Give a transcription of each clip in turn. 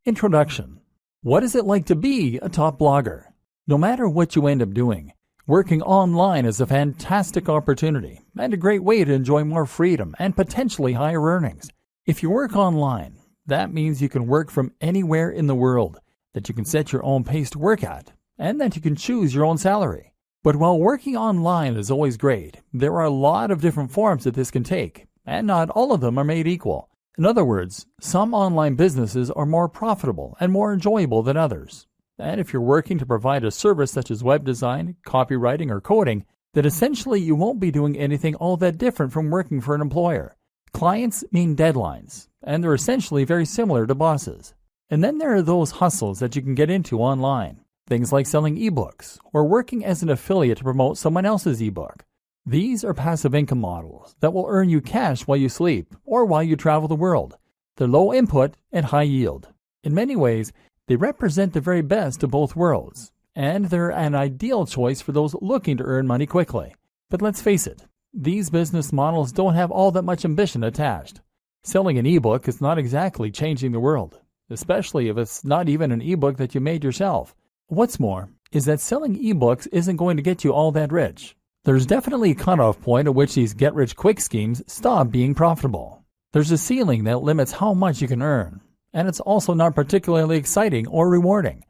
Introduction. What is it like to be a top blogger? No matter what you end up doing, working online is a fantastic opportunity and a great way to enjoy more freedom and potentially higher earnings. If you work online, that means you can work from anywhere in the world, that you can set your own pace to work at, and that you can choose your own salary. But while working online is always great, there are a lot of different forms that this can take, and not all of them are made equal. In other words, some online businesses are more profitable and more enjoyable than others. And if you're working to provide a service such as web design, copywriting, or coding, then essentially you won't be doing anything all that different from working for an employer. Clients mean deadlines, and they're essentially very similar to bosses. And then there are those hustles that you can get into online. Things like selling ebooks or working as an affiliate to promote someone else's ebook. These are passive income models that will earn you cash while you sleep or while you travel the world. They're low input and high yield. In many ways, they represent the very best of both worlds, and they're an ideal choice for those looking to earn money quickly. But let's face it, these business models don't have all that much ambition attached. Selling an ebook is not exactly changing the world, especially if it's not even an ebook that you made yourself. What's more is that selling ebooks isn't going to get you all that rich. There's definitely a cutoff point at which these get-rich-quick schemes stop being profitable. There's a ceiling that limits how much you can earn, and it's also not particularly exciting or rewarding.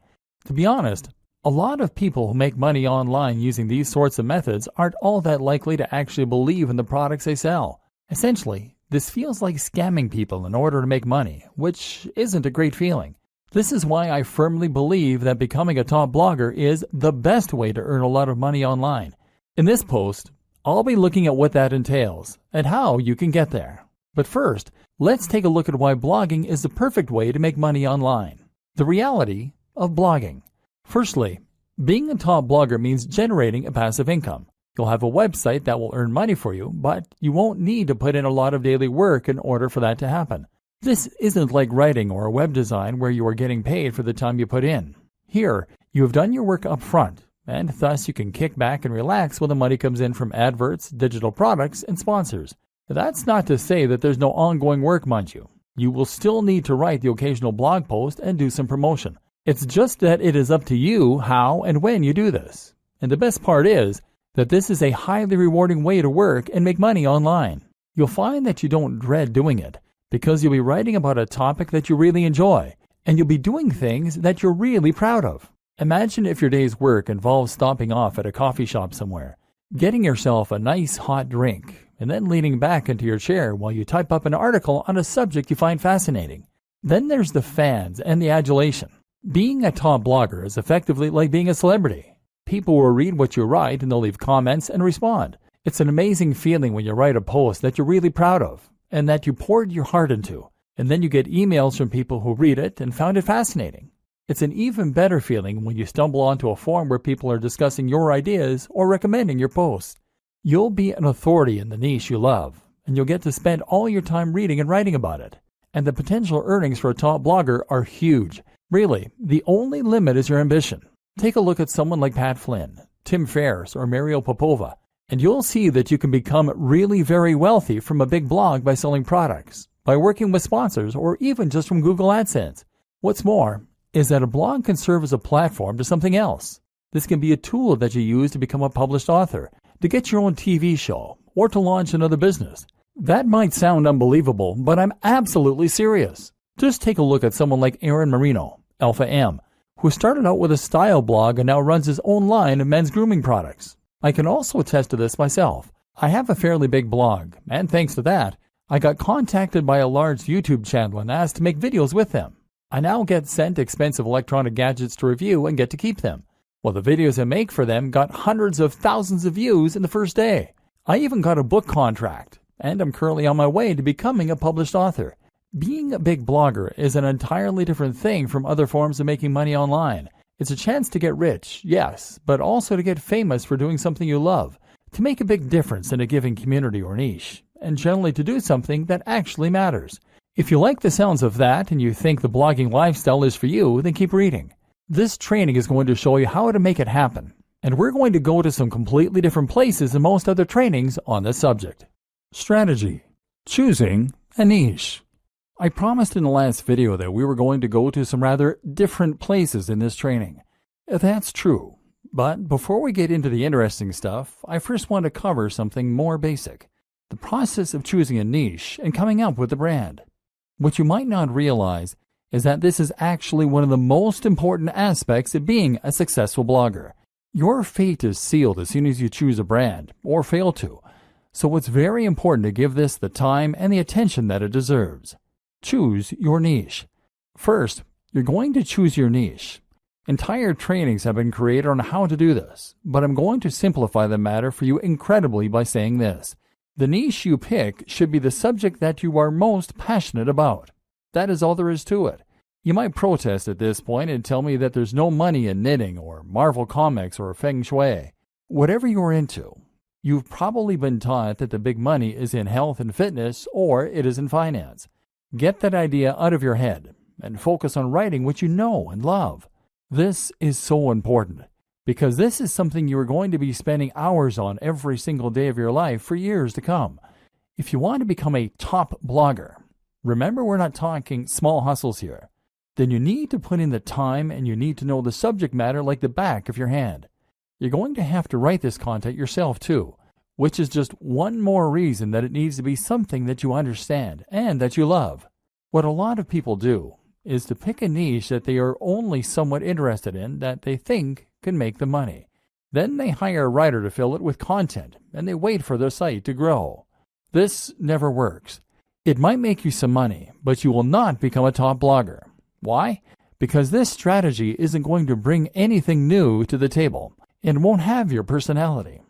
To be honest, a lot of people who make money online using these sorts of methods aren't all that likely to actually believe in the products they sell. Essentially, this feels like scamming people in order to make money, which isn't a great feeling. This is why I firmly believe that becoming a top blogger is the best way to earn a lot of money online. In this post, I'll be looking at what that entails and how you can get there. But first, let's take a look at why blogging is the perfect way to make money online. The reality of blogging. Firstly, being a top blogger means generating a passive income. You'll have a website that will earn money for you, but you won't need to put in a lot of daily work in order for that to happen. This isn't like writing or web design where you are getting paid for the time you put in. Here, you have done your work up front, and thus you can kick back and relax when the money comes in from adverts, digital products, and sponsors. That's not to say that there's no ongoing work, mind you. You will still need to write the occasional blog post and do some promotion. It's just that it is up to you how and when you do this. And the best part is that this is a highly rewarding way to work and make money online. You'll find that you don't dread doing it, because you'll be writing about a topic that you really enjoy, and you'll be doing things that you're really proud of. Imagine if your day's work involves stopping off at a coffee shop somewhere, getting yourself a nice hot drink, and then leaning back into your chair while you type up an article on a subject you find fascinating. Then there's the fans and the adulation. Being a top blogger is effectively like being a celebrity. People will read what you write and they'll leave comments and respond. It's an amazing feeling when you write a post that you're really proud of and that you poured your heart into, and then you get emails from people who read it and found it fascinating. It's an even better feeling when you stumble onto a forum where people are discussing your ideas or recommending your posts. You'll be an authority in the niche you love, and you'll get to spend all your time reading and writing about it. And the potential earnings for a top blogger are huge. Really, the only limit is your ambition. Take a look at someone like Pat Flynn, Tim Ferriss, or Mario Popova, and you'll see that you can become really very wealthy from a big blog by selling products, by working with sponsors, or even just from Google AdSense. What's more is that a blog can serve as a platform to something else. This can be a tool that you use to become a published author, to get your own TV show, or to launch another business. That might sound unbelievable, but I'm absolutely serious. Just take a look at someone like Aaron Marino, Alpha M, who started out with a style blog and now runs his own line of men's grooming products. I can also attest to this myself. I have a fairly big blog, and thanks to that, I got contacted by a large YouTube channel and asked to make videos with them. I now get sent expensive electronic gadgets to review and get to keep them. Well, the videos I make for them got hundreds of thousands of views in the first day. I even got a book contract, and I'm currently on my way to becoming a published author. Being a big blogger is an entirely different thing from other forms of making money online. It's a chance to get rich, yes, but also to get famous for doing something you love, to make a big difference in a given community or niche, and generally to do something that actually matters. If you like the sounds of that and you think the blogging lifestyle is for you, then keep reading. This training is going to show you how to make it happen, and we're going to go to some completely different places than most other trainings on this subject. Strategy. Choosing a niche. I promised in the last video that we were going to go to some rather different places in this training. That's true. But before we get into the interesting stuff, I first want to cover something more basic. The process of choosing a niche and coming up with a brand. What you might not realize is that this is actually one of the most important aspects of being a successful blogger. Your fate is sealed as soon as you choose a brand, or fail to. So it's very important to give this the time and the attention that it deserves. Choose your niche. First, you're going to choose your niche. Entire trainings have been created on how to do this, but I'm going to simplify the matter for you incredibly by saying this. The niche you pick should be the subject that you are most passionate about. That is all there is to it. You might protest at this point and tell me that there's no money in knitting or Marvel Comics or Feng Shui. Whatever you're into, you've probably been taught that the big money is in health and fitness or it is in finance. Get that idea out of your head and focus on writing what you know and love. This is so important because this is something you are going to be spending hours on every single day of your life for years to come. If you want to become a top blogger, remember we're not talking small hustles here, then you need to put in the time and you need to know the subject matter like the back of your hand. You're going to have to write this content yourself too, which is just one more reason that it needs to be something that you understand and that you love. What a lot of people do is to pick a niche that they are only somewhat interested in that they think can make them money. Then they hire a writer to fill it with content and they wait for their site to grow. This never works. It might make you some money, but you will not become a top blogger. Why? Because this strategy isn't going to bring anything new to the table and won't have your personality.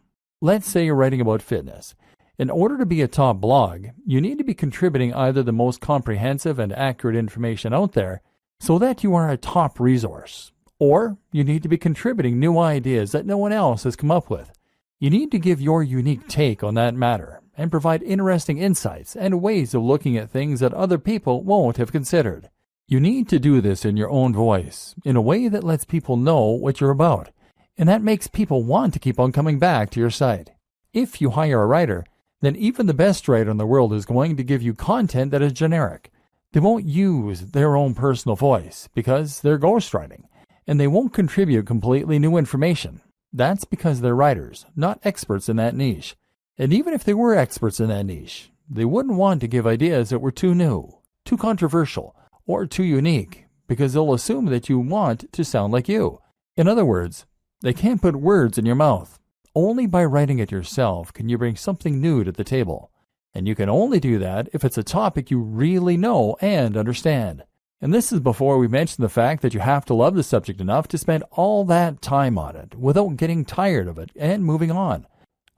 Let's say you're writing about fitness. In order to be a top blog, you need to be contributing either the most comprehensive and accurate information out there so that you are a top resource, or you need to be contributing new ideas that no one else has come up with. You need to give your unique take on that matter and provide interesting insights and ways of looking at things that other people won't have considered. You need to do this in your own voice, in a way that lets people know what you're about, and that makes people want to keep on coming back to your site. If you hire a writer, then even the best writer in the world is going to give you content that is generic. They won't use their own personal voice because they're ghostwriting, and they won't contribute completely new information. That's because they're writers, not experts in that niche. And even if they were experts in that niche, they wouldn't want to give ideas that were too new, too controversial, or too unique, because they'll assume that you want to sound like you. In other words, they can't put words in your mouth. Only by writing it yourself can you bring something new to the table. And you can only do that if it's a topic you really know and understand. And this is before we mention the fact that you have to love the subject enough to spend all that time on it without getting tired of it and moving on.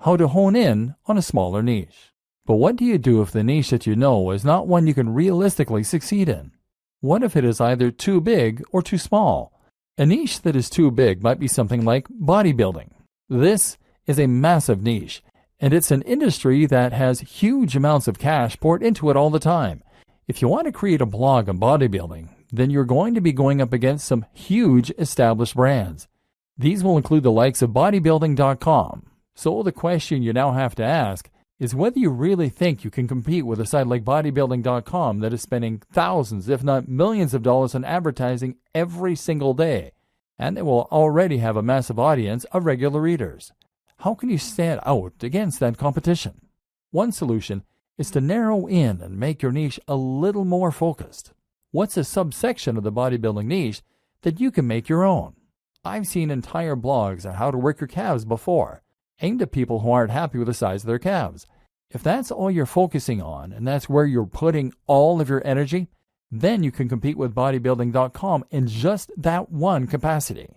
How to hone in on a smaller niche. But what do you do if the niche that you know is not one you can realistically succeed in? What if it is either too big or too small? A niche that is too big might be something like bodybuilding. This is a massive niche, and it's an industry that has huge amounts of cash poured into it all the time. If you want to create a blog on bodybuilding, then you're going to be going up against some huge established brands. These will include the likes of bodybuilding.com. So the question you now have to ask is whether you really think you can compete with a site like bodybuilding.com that is spending thousands, if not millions of dollars on advertising every single day, and they will already have a massive audience of regular readers. How can you stand out against that competition? One solution is to narrow in and make your niche a little more focused. What's a subsection of the bodybuilding niche that you can make your own? I've seen entire blogs on how to work your calves before, aimed at people who aren't happy with the size of their calves. If that's all you're focusing on and that's where you're putting all of your energy, then you can compete with bodybuilding.com in just that one capacity.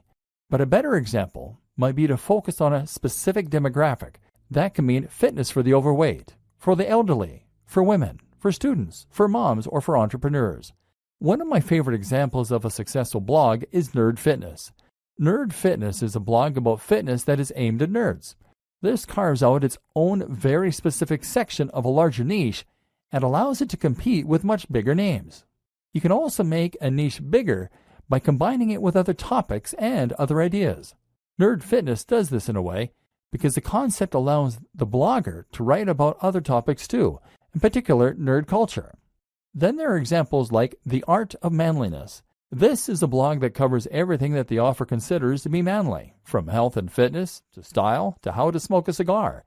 But a better example might be to focus on a specific demographic. That can mean fitness for the overweight, for the elderly, for women, for students, for moms, or for entrepreneurs. One of my favorite examples of a successful blog is Nerd Fitness. Nerd Fitness is a blog about fitness that is aimed at nerds. This carves out its own very specific section of a larger niche and allows it to compete with much bigger names. You can also make a niche bigger by combining it with other topics and other ideas. Nerd Fitness does this in a way because the concept allows the blogger to write about other topics too, in particular nerd culture. Then there are examples like The Art of Manliness. This is a blog that covers everything that the author considers to be manly, from health and fitness, to style, to how to smoke a cigar.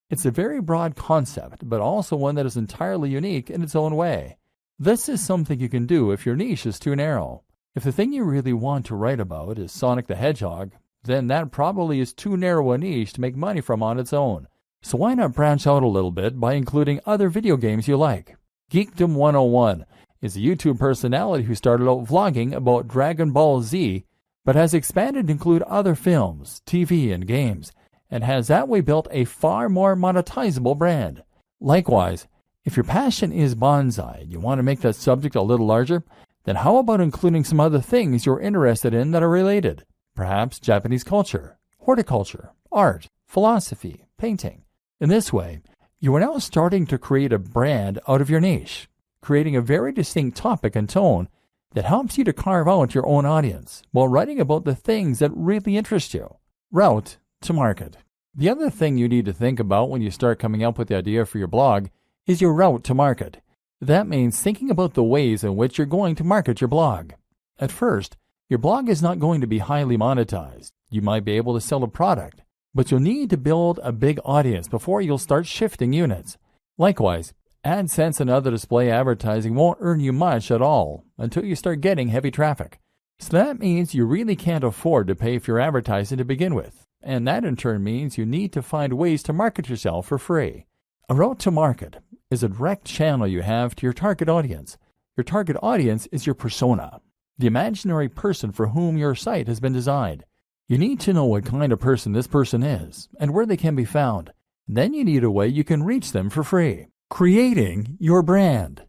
It's a very broad concept, but also one that is entirely unique in its own way. This is something you can do if your niche is too narrow. If the thing you really want to write about is Sonic the Hedgehog, then that probably is too narrow a niche to make money from on its own. So why not branch out a little bit by including other video games you like? Geekdom 101 is a YouTube personality who started out vlogging about Dragon Ball Z, but has expanded to include other films, TV, and games, and has that way built a far more monetizable brand. Likewise, if your passion is bonsai and you want to make that subject a little larger, then how about including some other things you're interested in that are related? Perhaps Japanese culture, horticulture, art, philosophy, painting. In this way, you are now starting to create a brand out of your niche, creating a very distinct topic and tone that helps you to carve out your own audience while writing about the things that really interest you. Route to market. The other thing you need to think about when you start coming up with the idea for your blog is your route to market. That means thinking about the ways in which you're going to market your blog. At first, your blog is not going to be highly monetized. You might be able to sell a product, but you'll need to build a big audience before you'll start shifting units. Likewise, AdSense and other display advertising won't earn you much at all until you start getting heavy traffic. So that means you really can't afford to pay for your advertising to begin with, and that in turn means you need to find ways to market yourself for free. A route to market is a direct channel you have to your target audience. Your target audience is your persona, the imaginary person for whom your site has been designed. You need to know what kind of person this person is and where they can be found. Then you need a way you can reach them for free. Creating your brand.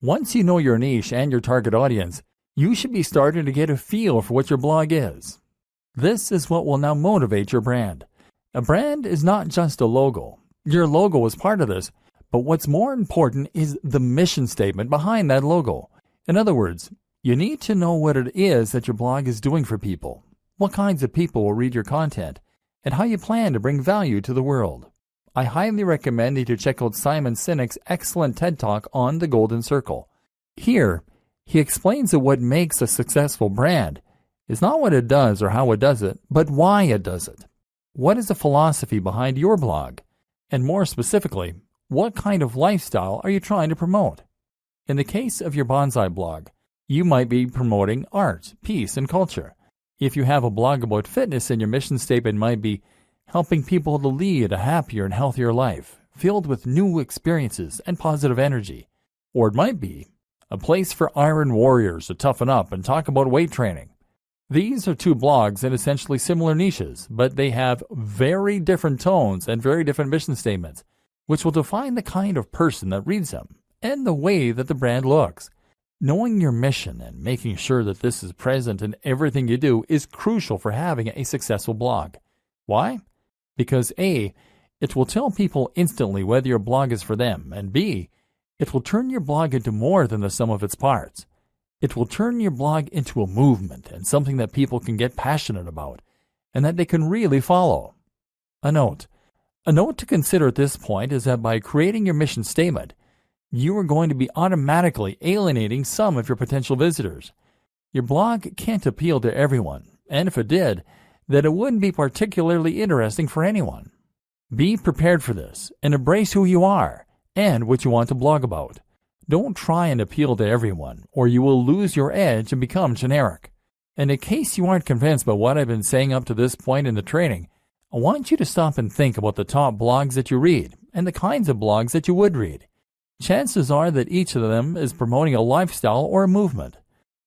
Once you know your niche and your target audience, you should be starting to get a feel for what your blog is. This is what will now motivate your brand. A brand is not just a logo. Your logo is part of this, but what's more important is the mission statement behind that logo. In other words, you need to know what it is that your blog is doing for people, what kinds of people will read your content, and how you plan to bring value to the world. I highly recommend that you check out Simon Sinek's excellent TED Talk on the Golden Circle. Here, he explains that what makes a successful brand is not what it does or how it does it, but why it does it. What is the philosophy behind your blog? And more specifically, what kind of lifestyle are you trying to promote? In the case of your bonsai blog, you might be promoting art, peace, and culture. If you have a blog about fitness, then your mission statement might be helping people to lead a happier and healthier life, filled with new experiences and positive energy. Or it might be a place for iron warriors to toughen up and talk about weight training. These are two blogs in essentially similar niches, but they have very different tones and very different mission statements, which will define the kind of person that reads them and the way that the brand looks. Knowing your mission and making sure that this is present in everything you do is crucial for having a successful blog. Why? Because A, it will tell people instantly whether your blog is for them, and B, it will turn your blog into more than the sum of its parts. It will turn your blog into a movement and something that people can get passionate about, and that they can really follow. A note to consider at this point is that by creating your mission statement, you are going to be automatically alienating some of your potential visitors. Your blog can't appeal to everyone, and if it did, then it wouldn't be particularly interesting for anyone. Be prepared for this and embrace who you are and what you want to blog about. Don't try and appeal to everyone, or you will lose your edge and become generic. And in case you aren't convinced by what I've been saying up to this point in the training, I want you to stop and think about the top blogs that you read and the kinds of blogs that you would read. Chances are that each of them is promoting a lifestyle or a movement.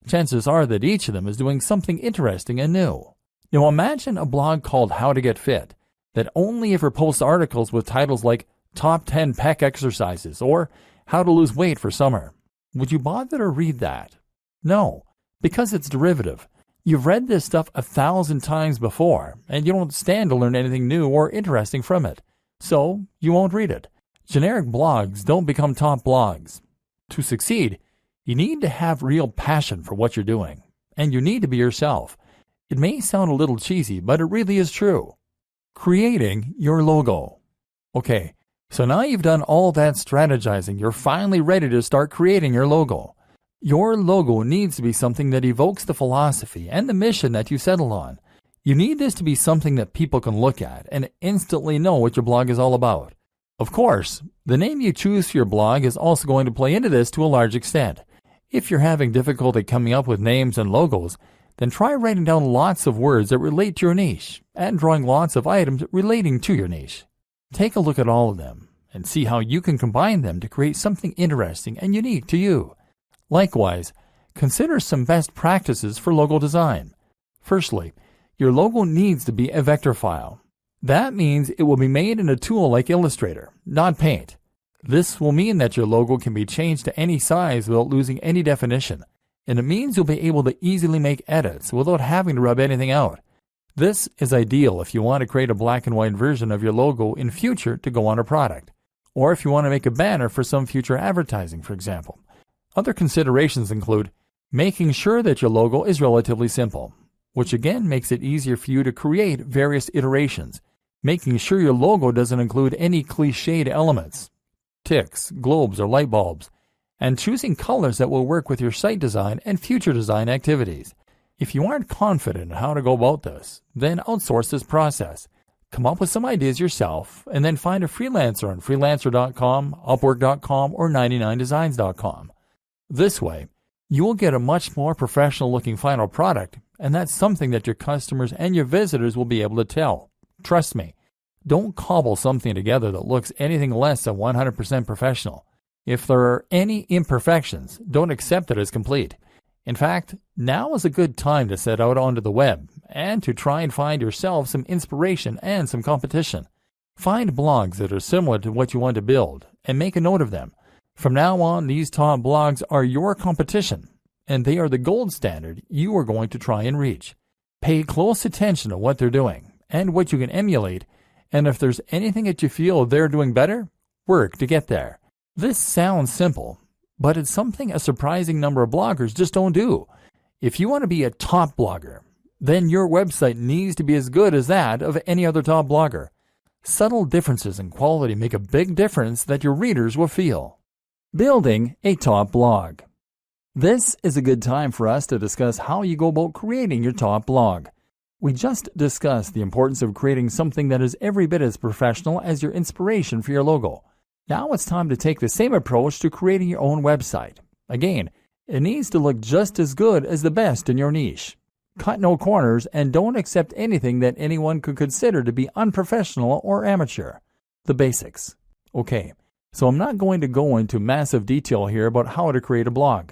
Chances are that each of them is doing something interesting and new. Now imagine a blog called How to Get Fit that only ever posts articles with titles like Top 10 Pec Exercises or How to Lose Weight for Summer. Would you bother to read that? No, because it's derivative. You've read this stuff 1,000 times before, and you don't stand to learn anything new or interesting from it. So you won't read it. Generic blogs don't become top blogs. To succeed, you need to have real passion for what you're doing, and you need to be yourself. It may sound a little cheesy, but it really is true. Creating your logo. Okay, So now you've done all that strategizing, you're finally ready to start creating your logo. Your logo needs to be something that evokes the philosophy and the mission that you settled on. You need this to be something that people can look at and instantly know what your blog is all about. Of course, the name you choose for your blog is also going to play into this to a large extent. If you're having difficulty coming up with names and logos, then try writing down lots of words that relate to your niche and drawing lots of items relating to your niche. Take a look at all of them and see how you can combine them to create something interesting and unique to you. Likewise, consider some best practices for logo design. Firstly, your logo needs to be a vector file. That means it will be made in a tool like Illustrator, not Paint. This will mean that your logo can be changed to any size without losing any definition, and it means you'll be able to easily make edits without having to rub anything out. This is ideal if you want to create a black and white version of your logo in future to go on a product, or if you want to make a banner for some future advertising, for example. Other considerations include making sure that your logo is relatively simple, which again makes it easier for you to create various iterations, making sure your logo doesn't include any cliched elements, ticks, globes, or light bulbs, and choosing colors that will work with your site design and future design activities. If you aren't confident in how to go about this, then outsource this process. Come up with some ideas yourself, and then find a freelancer on freelancer.com, upwork.com, or 99designs.com. This way, you will get a much more professional-looking final product, and that's something that your customers and your visitors will be able to tell. Trust me, don't cobble something together that looks anything less than 100% professional. If there are any imperfections, don't accept it as complete. In fact, now is a good time to set out onto the web and to try and find yourself some inspiration and some competition. Find blogs that are similar to what you want to build and make a note of them. From now on, these top blogs are your competition, and they are the gold standard you are going to try and reach. Pay close attention to what they're doing and what you can emulate, and if there's anything that you feel they're doing better, work to get there. This sounds simple, but it's something a surprising number of bloggers just don't do. If you want to be a top blogger, then your website needs to be as good as that of any other top blogger. Subtle differences in quality make a big difference that your readers will feel. Building a top blog. This is a good time for us to discuss how you go about creating your top blog. We just discussed the importance of creating something that is every bit as professional as your inspiration for your logo. Now it's time to take the same approach to creating your own website. Again, it needs to look just as good as the best in your niche. Cut no corners and don't accept anything that anyone could consider to be unprofessional or amateur. The basics. Okay, so I'm not going to go into massive detail here about how to create a blog.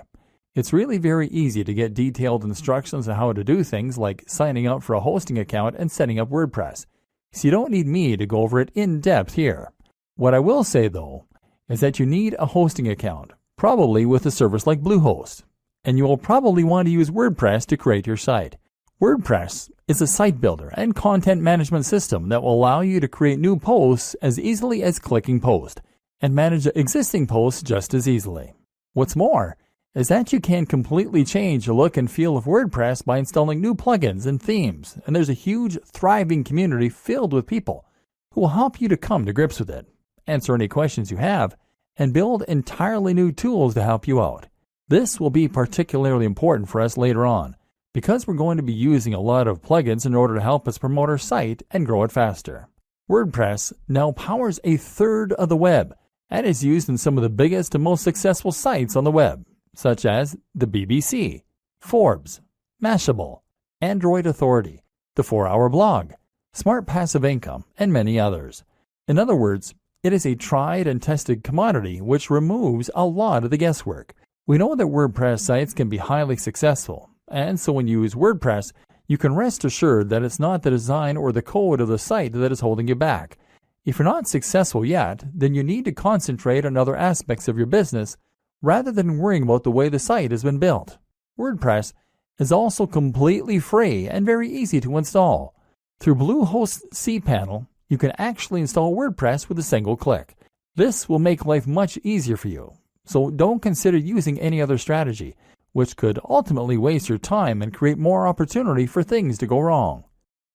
It's really very easy to get detailed instructions on how to do things like signing up for a hosting account and setting up WordPress. So you don't need me to go over it in depth here. What I will say, though, is that you need a hosting account, probably with a service like Bluehost, and you will probably want to use WordPress to create your site. WordPress is a site builder and content management system that will allow you to create new posts as easily as clicking post, and manage existing posts just as easily. What's more is that you can completely change the look and feel of WordPress by installing new plugins and themes, and there's a huge, thriving community filled with people who will help you to come to grips with it, answer any questions you have, and build entirely new tools to help you out. This will be particularly important for us later on, because we're going to be using a lot of plugins in order to help us promote our site and grow it faster. WordPress now powers a third of the web and is used in some of the biggest and most successful sites on the web, such as the BBC, Forbes, Mashable, Android Authority, the 4-Hour Blog, Smart Passive Income, and many others. In other words, it is a tried and tested commodity which removes a lot of the guesswork. We know that WordPress sites can be highly successful, and so when you use WordPress, you can rest assured that it's not the design or the code of the site that is holding you back. If you're not successful yet, then you need to concentrate on other aspects of your business rather than worrying about the way the site has been built. WordPress is also completely free and very easy to install. Through Bluehost cPanel, you can actually install WordPress with a single click. This will make life much easier for you, so don't consider using any other strategy, which could ultimately waste your time and create more opportunity for things to go wrong.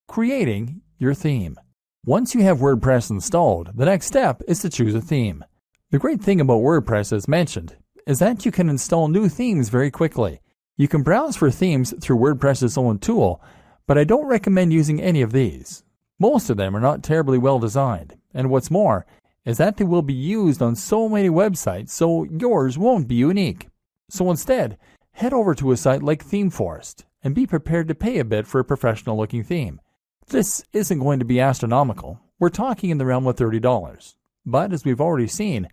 Creating your theme. Once you have WordPress installed, the next step is to choose a theme. The great thing about WordPress, as mentioned, is that you can install new themes very quickly. You can browse for themes through WordPress's own tool, but I don't recommend using any of these. Most of them are not terribly well designed, and what's more is that they will be used on so many websites, so yours won't be unique. So instead, head over to a site like ThemeForest and be prepared to pay a bit for a professional-looking theme. This isn't going to be astronomical. We're talking in the realm of $30. But as we've already seen,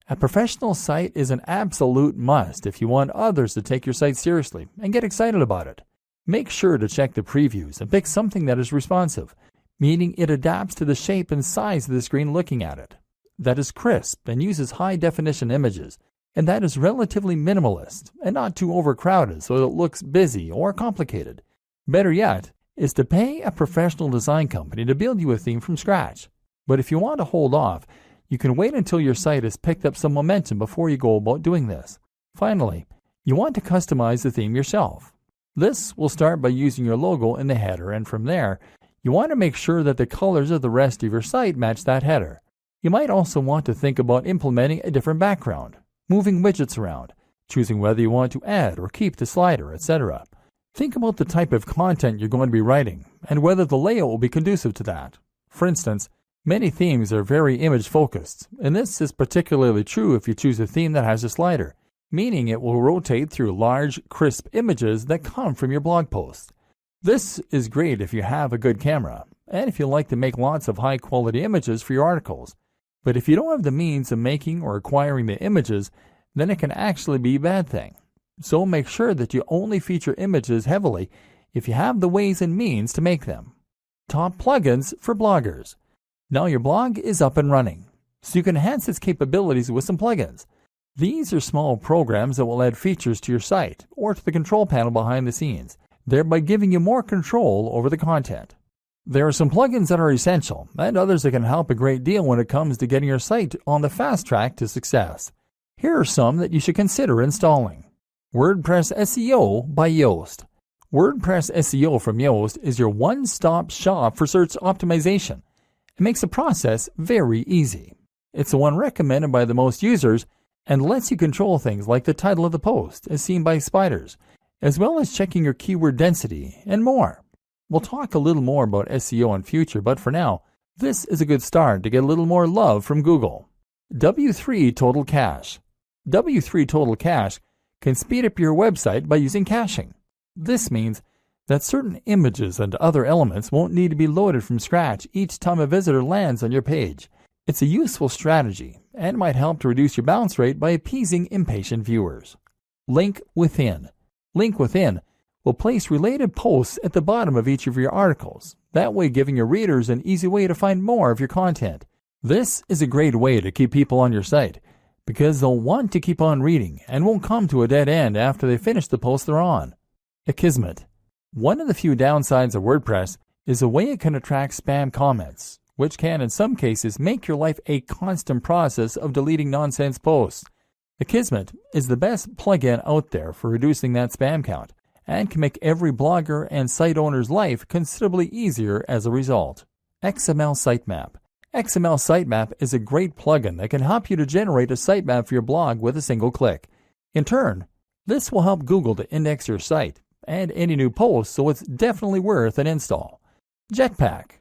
a professional site is an absolute must if you want others to take your site seriously and get excited about it. Make sure to check the previews and pick something that is responsive, meaning it adapts to the shape and size of the screen looking at it, that is crisp and uses high-definition images, and that is relatively minimalist and not too overcrowded so it looks busy or complicated. Better yet is to pay a professional design company to build you a theme from scratch. But if you want to hold off, you can wait until your site has picked up some momentum before you go about doing this. Finally, you want to customize the theme yourself. This will start by using your logo in the header, and from there, you want to make sure that the colors of the rest of your site match that header. You might also want to think about implementing a different background, moving widgets around, choosing whether you want to add or keep the slider, etc. Think about the type of content you're going to be writing and whether the layout will be conducive to that. For instance, many themes are very image-focused, and this is particularly true if you choose a theme that has a slider, meaning it will rotate through large, crisp images that come from your blog post. This is great if you have a good camera, and if you like to make lots of high-quality images for your articles. But if you don't have the means of making or acquiring the images, then it can actually be a bad thing. So make sure that you only feature images heavily if you have the ways and means to make them. Top plugins for bloggers. Now your blog is up and running, so you can enhance its capabilities with some plugins. These are small programs that will add features to your site or to the control panel behind the scenes, thereby giving you more control over the content. There are some plugins that are essential, and others that can help a great deal when it comes to getting your site on the fast track to success. Here are some that you should consider installing. WordPress SEO by Yoast. WordPress SEO from Yoast is your one-stop shop for search optimization. It makes the process very easy. It's the one recommended by the most users and lets you control things like the title of the post as seen by spiders, as well as checking your keyword density and more. We'll talk a little more about SEO in future, but for now, this is a good start to get a little more love from Google. W3 Total Cache. W3 Total Cache can speed up your website by using caching. This means that certain images and other elements won't need to be loaded from scratch each time a visitor lands on your page. It's a useful strategy and might help to reduce your bounce rate by appeasing impatient viewers. Link Within. Link Within will place related posts at the bottom of each of your articles, that way giving your readers an easy way to find more of your content. This is a great way to keep people on your site, because they'll want to keep on reading and won't come to a dead end after they finish the post they're on. Akismet. One of the few downsides of WordPress is the way it can attract spam comments, which can in some cases make your life a constant process of deleting nonsense posts. Akismet is the best plugin out there for reducing that spam count, and can make every blogger and site owner's life considerably easier as a result. XML Sitemap. XML Sitemap is a great plugin that can help you to generate a sitemap for your blog with a single click. In turn, this will help Google to index your site and any new posts, so it's definitely worth an install. Jetpack.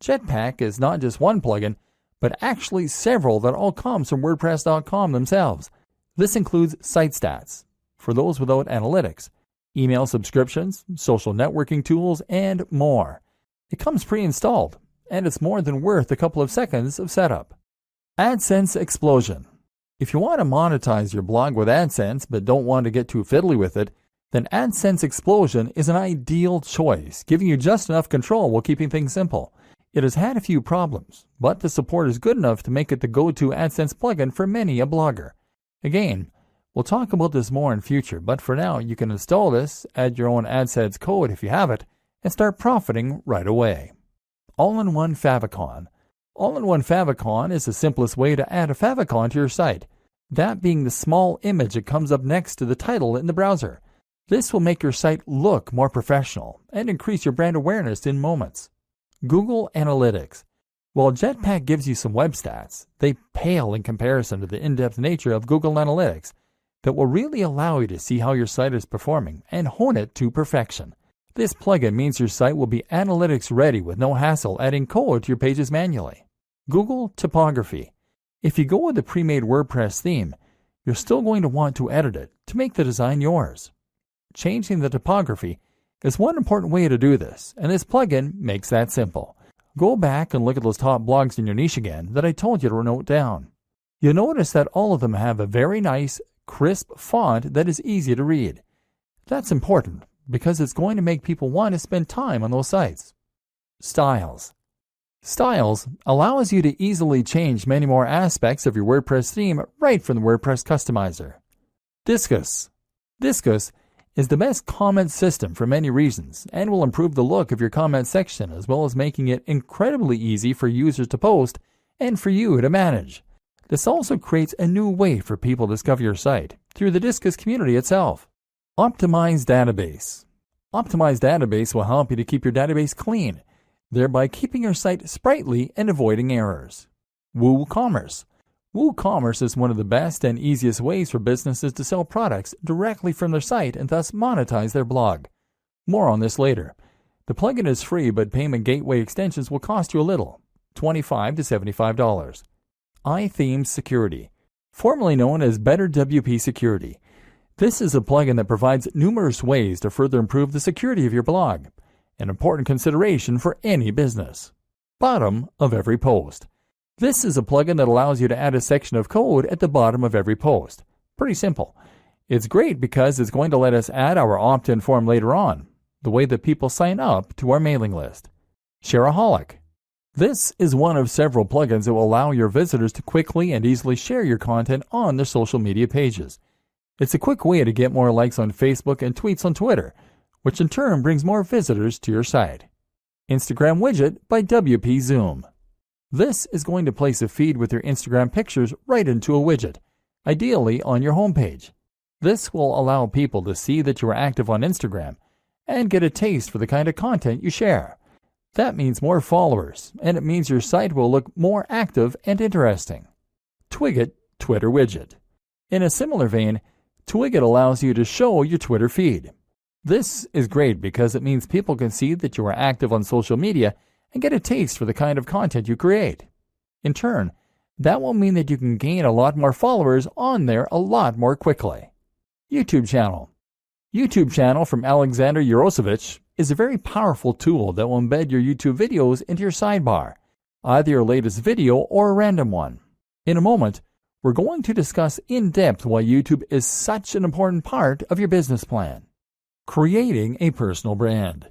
Jetpack is not just one plugin, but actually several that all comes from WordPress.com themselves. This includes site stats, for those without analytics, email subscriptions, social networking tools, and more. It comes pre-installed, and it's more than worth a couple of seconds of setup. AdSense Explosion. If you want to monetize your blog with AdSense but don't want to get too fiddly with it, then AdSense Explosion is an ideal choice, giving you just enough control while keeping things simple. It has had a few problems, but the support is good enough to make it the go-to AdSense plugin for many a blogger. Again, we'll talk about this more in future, but for now you can install this, add your own AdSense code if you have it, and start profiting right away. All-in-One Favicon. All-in-One Favicon is the simplest way to add a favicon to your site, that being the small image that comes up next to the title in the browser. This will make your site look more professional and increase your brand awareness in moments. Google Analytics. While Jetpack gives you some web stats, they pale in comparison to the in-depth nature of Google Analytics that will really allow you to see how your site is performing and hone it to perfection. This plugin means your site will be analytics ready with no hassle adding code to your pages manually. Google Typography. If you go with the pre-made WordPress theme, you're still going to want to edit it to make the design yours. Changing the typography is one important way to do this, and this plugin makes that simple. Go back and look at those top blogs in your niche again that I told you to note down. You'll notice that all of them have a very nice, crisp font that is easy to read. That's important because it's going to make people want to spend time on those sites. Styles. Styles allows you to easily change many more aspects of your WordPress theme right from the WordPress customizer. Disqus. Disqus is the best comment system for many reasons and will improve the look of your comment section as well as making it incredibly easy for users to post and for you to manage. This also creates a new way for people to discover your site through the Disqus community itself. Optimized Database. Optimized Database will help you to keep your database clean, thereby keeping your site sprightly and avoiding errors. WooCommerce. WooCommerce is one of the best and easiest ways for businesses to sell products directly from their site and thus monetize their blog. More on this later. The plugin is free, but payment gateway extensions will cost you a little, $25 to $75. iThemes Security, formerly known as BetterWP Security. This is a plugin that provides numerous ways to further improve the security of your blog, an important consideration for any business. Bottom of every post. This is a plugin that allows you to add a section of code at the bottom of every post. Pretty simple. It's great because it's going to let us add our opt-in form later on, the way that people sign up to our mailing list. Shareaholic. This is one of several plugins that will allow your visitors to quickly and easily share your content on their social media pages. It's a quick way to get more likes on Facebook and tweets on Twitter, which in turn brings more visitors to your site. Instagram Widget by WP Zoom. This is going to place a feed with your Instagram pictures right into a widget, ideally on your homepage. This will allow people to see that you are active on Instagram and get a taste for the kind of content you share. That means more followers, and it means your site will look more active and interesting. Twigget Twitter Widget. In a similar vein, Twigget allows you to show your Twitter feed. This is great because it means people can see that you are active on social media and get a taste for the kind of content you create. In turn, that will mean that you can gain a lot more followers on there a lot more quickly. YouTube Channel. YouTube Channel from Alexander Yarosevich is a very powerful tool that will embed your YouTube videos into your sidebar, either your latest video or a random one. In a moment, we're going to discuss in depth why YouTube is such an important part of your business plan. Creating a personal brand.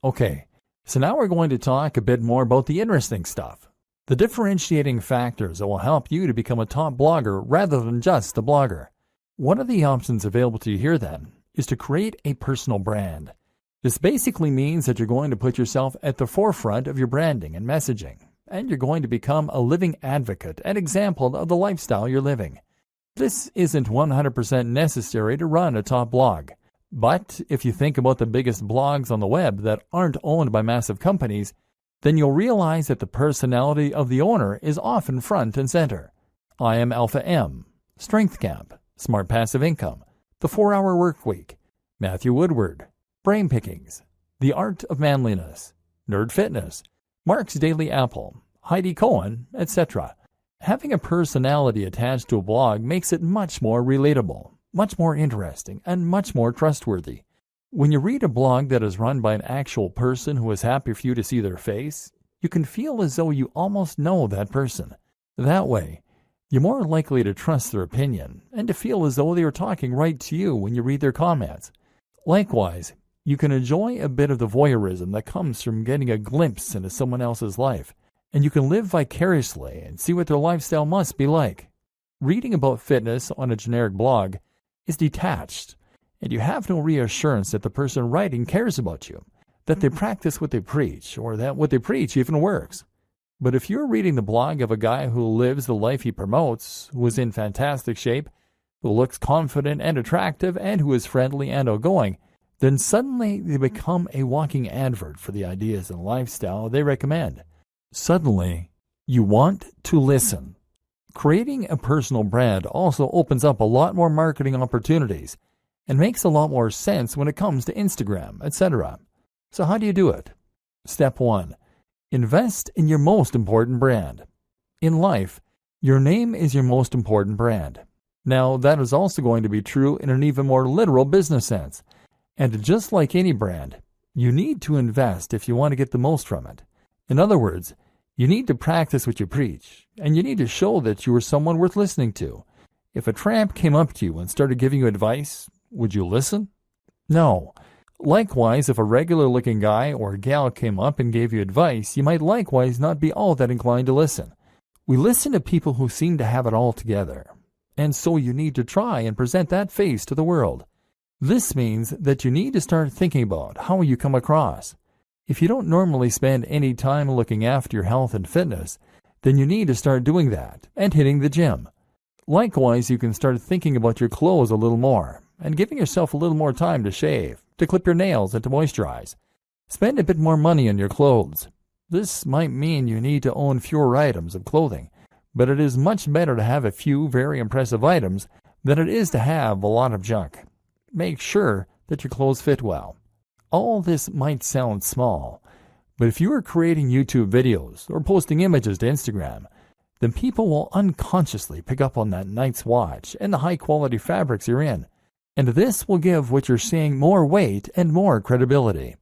Okay, so now we're going to talk a bit more about the interesting stuff, the differentiating factors that will help you to become a top blogger rather than just a blogger. One of the options available to you here then is to create a personal brand. This basically means that you're going to put yourself at the forefront of your branding and messaging, and you're going to become a living advocate and example of the lifestyle you're living. This isn't 100% necessary to run a top blog. But if you think about the biggest blogs on the web that aren't owned by massive companies, then you'll realize that the personality of the owner is often front and center. I Am Alpha M, Strength Camp, Smart Passive Income, The 4-Hour Workweek, Matthew Woodward, Brain Pickings, The Art of Manliness, Nerd Fitness, Mark's Daily Apple, Heidi Cohen, etc. Having a personality attached to a blog makes it much more relatable, much more interesting, and much more trustworthy. When you read a blog that is run by an actual person who is happy for you to see their face, you can feel as though you almost know that person. That way, you're more likely to trust their opinion and to feel as though they are talking right to you when you read their comments. Likewise, you can enjoy a bit of the voyeurism that comes from getting a glimpse into someone else's life, and you can live vicariously and see what their lifestyle must be like. Reading about fitness on a generic blog is detached, and you have no reassurance that the person writing cares about you, that they practice what they preach, or that what they preach even works. But if you're reading the blog of a guy who lives the life he promotes, who is in fantastic shape, who looks confident and attractive, and who is friendly and outgoing, then suddenly they become a walking advert for the ideas and lifestyle they recommend. Suddenly, You want to listen. Creating a personal brand also opens up a lot more marketing opportunities and makes a lot more sense when it comes to Instagram, etc. So how do you do it? Step 1. Invest in your most important brand. In life, your name is your most important brand. Now, that is also going to be true in an even more literal business sense. And just like any brand, you need to invest if you want to get the most from it. In other words, you need to practice what you preach, and you need to show that you are someone worth listening to. If a tramp came up to you and started giving you advice, would you listen? No. Likewise, if a regular-looking guy or gal came up and gave you advice, you might likewise not be all that inclined to listen. We listen to people who seem to have it all together, and so you need to try and present that face to the world. This means that you need to start thinking about how you come across. If you don't normally spend any time looking after your health and fitness, then you need to start doing that and hitting the gym. Likewise, you can start thinking about your clothes a little more and giving yourself a little more time to shave, to clip your nails, and to moisturize. Spend a bit more money on your clothes. This might mean you need to own fewer items of clothing, but it is much better to have a few very impressive items than it is to have a lot of junk. Make sure that your clothes fit well. All this might sound small, but if you are creating YouTube videos or posting images to Instagram, then people will unconsciously pick up on that nice watch and the high-quality fabrics you're in, and this will give what you're saying more weight and more credibility.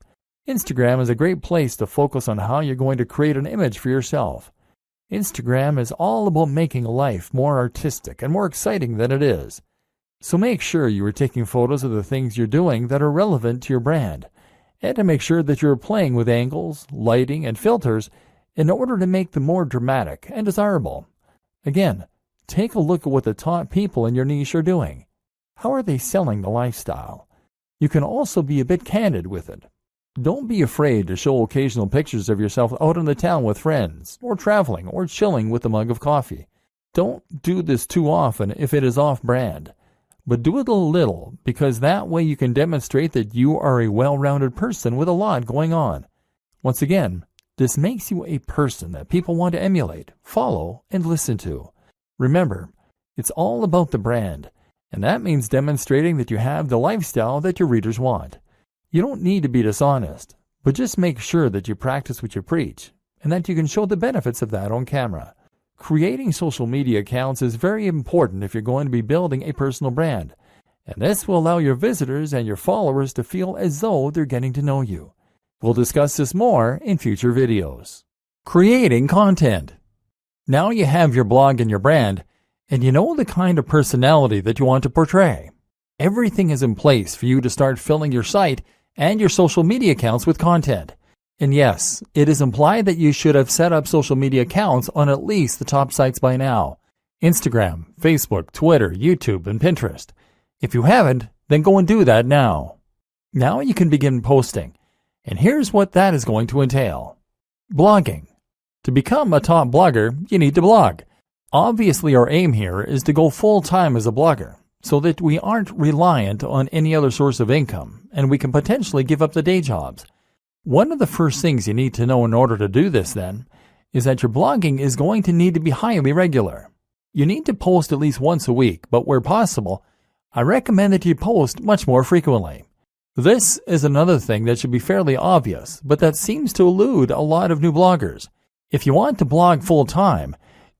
Instagram is a great place to focus on how you're going to create an image for yourself. Instagram is all about making life more artistic and more exciting than it is. So make sure you are taking photos of the things you're doing that are relevant to your brand, and to make sure that you're playing with angles, lighting, and filters in order to make them more dramatic and desirable. Again, take a look at what the top people in your niche are doing. How are they selling the lifestyle? You can also be a bit candid with it. Don't be afraid to show occasional pictures of yourself out in the town with friends, or traveling, or chilling with a mug of coffee. Don't do this too often if it is off-brand. But do it a little, because that way you can demonstrate that you are a well-rounded person with a lot going on. Once again, this makes you a person that people want to emulate, follow, and listen to. Remember, it's all about the brand, and that means demonstrating that you have the lifestyle that your readers want. You don't need to be dishonest, but just make sure that you practice what you preach, and that you can show the benefits of that on camera. Creating social media accounts is very important if you're going to be building a personal brand, and this will allow your visitors and your followers to feel as though they're getting to know you. We'll discuss this more in future videos. Creating content. Now you have your blog and your brand, and you know the kind of personality that you want to portray. Everything is in place for you to start filling your site and your social media accounts with content. And yes, it is implied that you should have set up social media accounts on at least the top sites by now: Instagram, Facebook, Twitter, YouTube, and Pinterest. If you haven't, then go and do that now. Now you can begin posting, and here's what that is going to entail. Blogging. To become a top blogger, you need to blog. Obviously, our aim here is to go full-time as a blogger, so that we aren't reliant on any other source of income, and we can potentially give up the day jobs. One of the first things you need to know in order to do this, then, is that your blogging is going to need to be highly regular. You need to post at least once a week, but where possible, I recommend that you post much more frequently. This is another thing that should be fairly obvious, but that seems to elude a lot of new bloggers. If you want to blog full-time,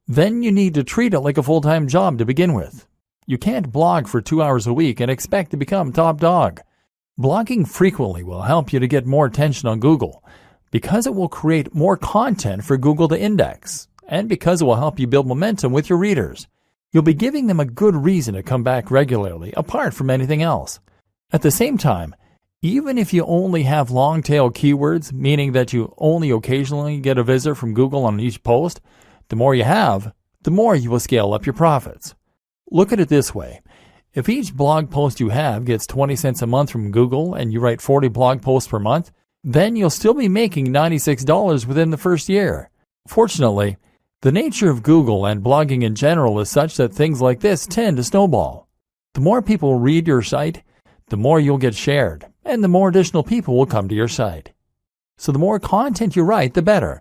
then you need to treat it like a full-time job to begin with. You can't blog for 2 hours a week and expect to become top dog. Blogging frequently will help you to get more attention on Google, because it will create more content for Google to index, and because it will help you build momentum with your readers. You'll be giving them a good reason to come back regularly, apart from anything else. At the same time, even if you only have long-tail keywords, meaning that you only occasionally get a visit from Google on each post, the more you have, the more you will scale up your profits. Look at it this way. If each blog post you have gets 20 cents a month from Google and you write 40 blog posts per month, then you'll still be making $96 within the first year. Fortunately, the nature of Google and blogging in general is such that things like this tend to snowball. The more people read your site, the more you'll get shared, and the more additional people will come to your site. So the more content you write, the better.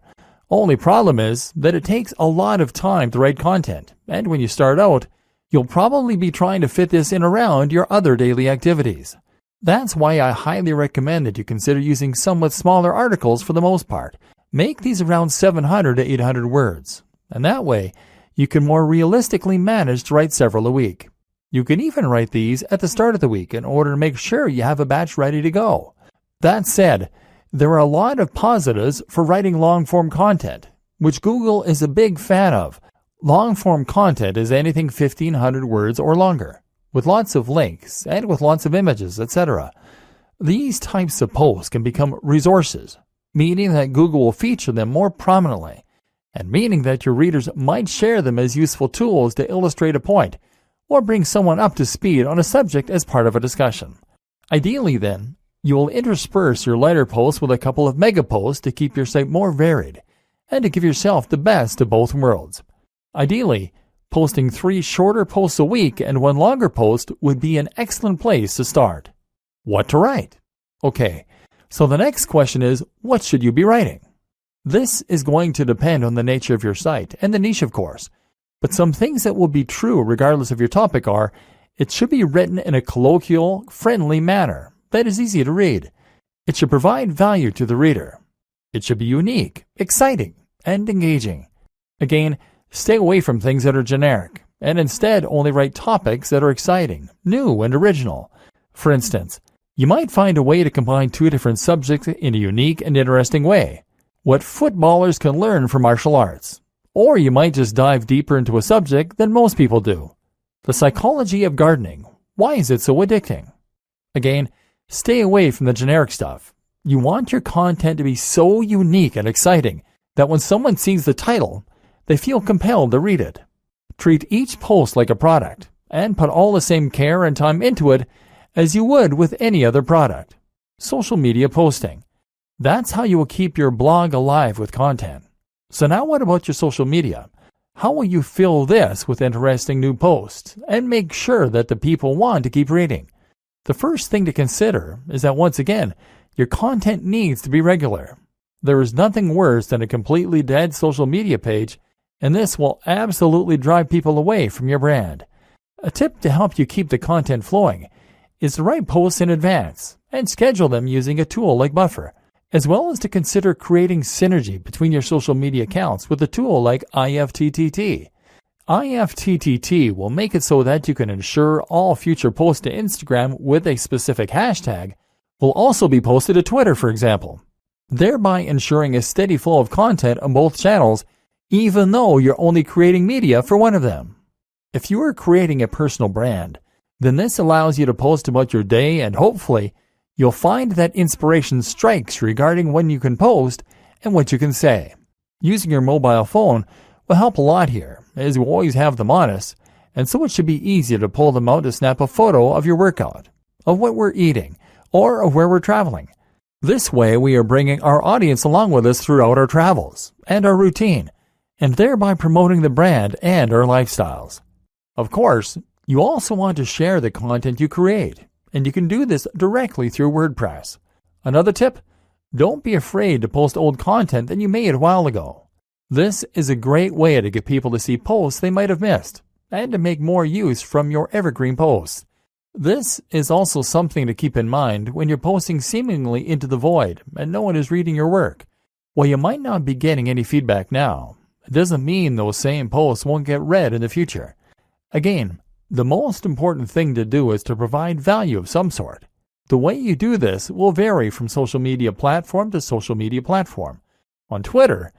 Only problem is that it takes a lot of time to write content, and when you start out, you'll probably be trying to fit this in around your other daily activities. That's why I highly recommend that you consider using somewhat smaller articles for the most part. Make these around 700 to 800 words, and that way you can more realistically manage to write several a week. You can even write these at the start of the week in order to make sure you have a batch ready to go. That said, there are a lot of positives for writing long-form content, which Google is a big fan of. Long-form content is anything 1,500 words or longer, with lots of links and with lots of images, etc. These types of posts can become resources, meaning that Google will feature them more prominently, and meaning that your readers might share them as useful tools to illustrate a point or bring someone up to speed on a subject as part of a discussion. Ideally, then, you will intersperse your lighter posts with a couple of mega posts to keep your site more varied and to give yourself the best of both worlds. Ideally, posting 3 shorter posts a week and 1 longer post would be an excellent place to start. What to write? Okay, so the next question is, what should you be writing? This is going to depend on the nature of your site and the niche, of course, but some things that will be true regardless of your topic are, it should be written in a colloquial, friendly manner that is easy to read. It should provide value to the reader. It should be unique, exciting, and engaging. Again, stay away from things that are generic, and instead only write topics that are exciting, new, and original. For instance, you might find a way to combine 2 different subjects in a unique and interesting way. What footballers can learn from martial arts. Or you might just dive deeper into a subject than most people do. The psychology of gardening. Why is it so addicting? Again, stay away from the generic stuff. You want your content to be so unique and exciting that when someone sees the title, they feel compelled to read it. Treat each post like a product and put all the same care and time into it as you would with any other product. Social media posting. That's how you will keep your blog alive with content. So now what about your social media? How will you fill this with interesting new posts and make sure that the people want to keep reading? The first thing to consider is that once again, your content needs to be regular. There is nothing worse than a completely dead social media page, and this will absolutely drive people away from your brand. A tip to help you keep the content flowing is to write posts in advance and schedule them using a tool like Buffer, as well as to consider creating synergy between your social media accounts with a tool like IFTTT. IFTTT will make it so that you can ensure all future posts to Instagram with a specific hashtag will also be posted to Twitter, for example, thereby ensuring a steady flow of content on both channels, even though you're only creating media for one of them. If you are creating a personal brand, then this allows you to post about your day, and hopefully you'll find that inspiration strikes regarding when you can post and what you can say. Using your mobile phone will help a lot here, as you always have them on us, and so it should be easier to pull them out to snap a photo of your workout, of what we're eating, or of where we're traveling. This way we are bringing our audience along with us throughout our travels and our routine, and thereby promoting the brand and our lifestyles. Of course, you also want to share the content you create, and you can do this directly through WordPress. Another tip, don't be afraid to post old content that you made a while ago. This is a great way to get people to see posts they might have missed, and to make more use from your evergreen posts. This is also something to keep in mind when you're posting seemingly into the void and no one is reading your work. While you might not be getting any feedback now, it doesn't mean those same posts won't get read in the future. Again, the most important thing to do is to provide value of some sort. The way you do this will vary from social media platform to social media platform. On Twitter,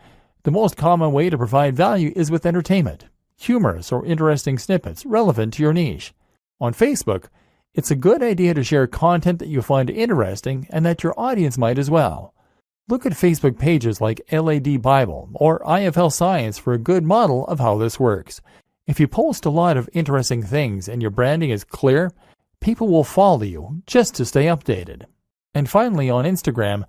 the most common way to provide value is with entertainment, humorous or interesting snippets relevant to your niche. On Facebook, it's a good idea to share content that you find interesting and that your audience might as well. Look at Facebook pages like LAD Bible or IFL Science for a good model of how this works. If you post a lot of interesting things and your branding is clear, people will follow you just to stay updated. And finally, on Instagram,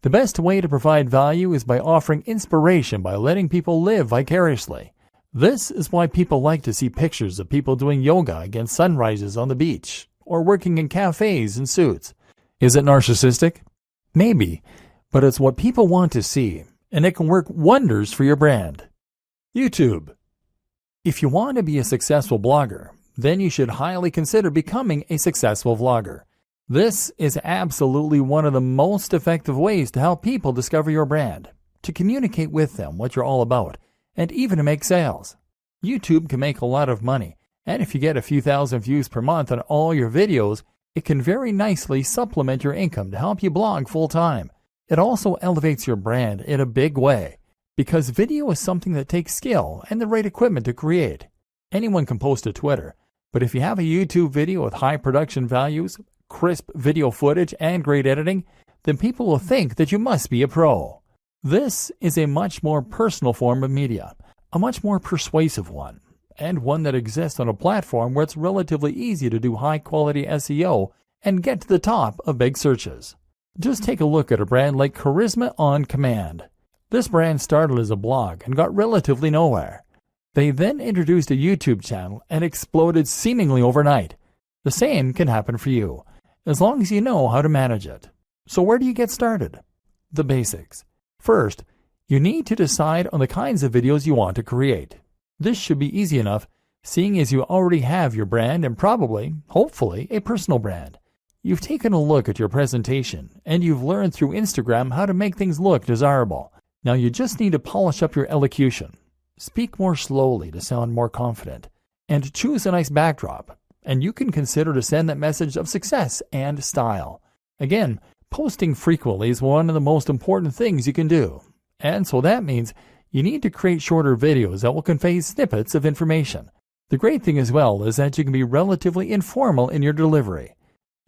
the best way to provide value is by offering inspiration by letting people live vicariously. This is why people like to see pictures of people doing yoga against sunrises on the beach or working in cafes in suits. Is it narcissistic? Maybe, but it's what people want to see, and it can work wonders for your brand. YouTube. If you want to be a successful blogger, then you should highly consider becoming a successful vlogger. This is absolutely one of the most effective ways to help people discover your brand, to communicate with them what you're all about, and even to make sales. YouTube can make a lot of money, and if you get a few thousand views per month on all your videos, it can very nicely supplement your income to help you blog full-time. It also elevates your brand in a big way, because video is something that takes skill and the right equipment to create. Anyone can post to Twitter, but if you have a YouTube video with high production values, crisp video footage, and great editing, then people will think that you must be a pro. This is a much more personal form of media, a much more persuasive one, and one that exists on a platform where it's relatively easy to do high-quality SEO and get to the top of big searches. Just take a look at a brand like Charisma on Command. This brand started as a blog and got relatively nowhere. They then introduced a YouTube channel and exploded seemingly overnight. The same can happen for you, as long as you know how to manage it. So where do you get started? The basics. First, you need to decide on the kinds of videos you want to create. This should be easy enough, seeing as you already have your brand and probably, hopefully, a personal brand. You've taken a look at your presentation, and you've learned through Instagram how to make things look desirable. Now you just need to polish up your elocution. Speak more slowly to sound more confident, and choose a nice backdrop, and you can consider to send that message of success and style. Again, posting frequently is one of the most important things you can do, and so that means you need to create shorter videos that will convey snippets of information. The great thing as well is that you can be relatively informal in your delivery.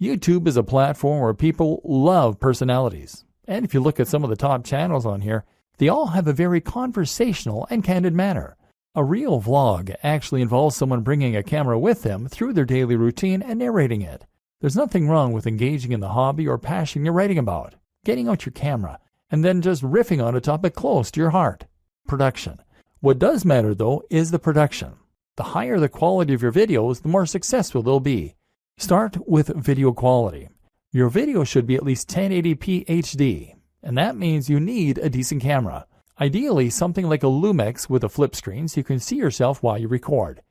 YouTube is a platform where people love personalities, and if you look at some of the top channels on here, they all have a very conversational and candid manner. A real vlog actually involves someone bringing a camera with them through their daily routine and narrating it. There's nothing wrong with engaging in the hobby or passion you're writing about, getting out your camera, and then just riffing on a topic close to your heart. Production. What does matter, though, is the production. The higher the quality of your videos, the more successful they'll be. Start with video quality. Your video should be at least 1080p HD, and that means you need a decent camera. Ideally, something like a Lumix with a flip screen so you can see yourself while you record.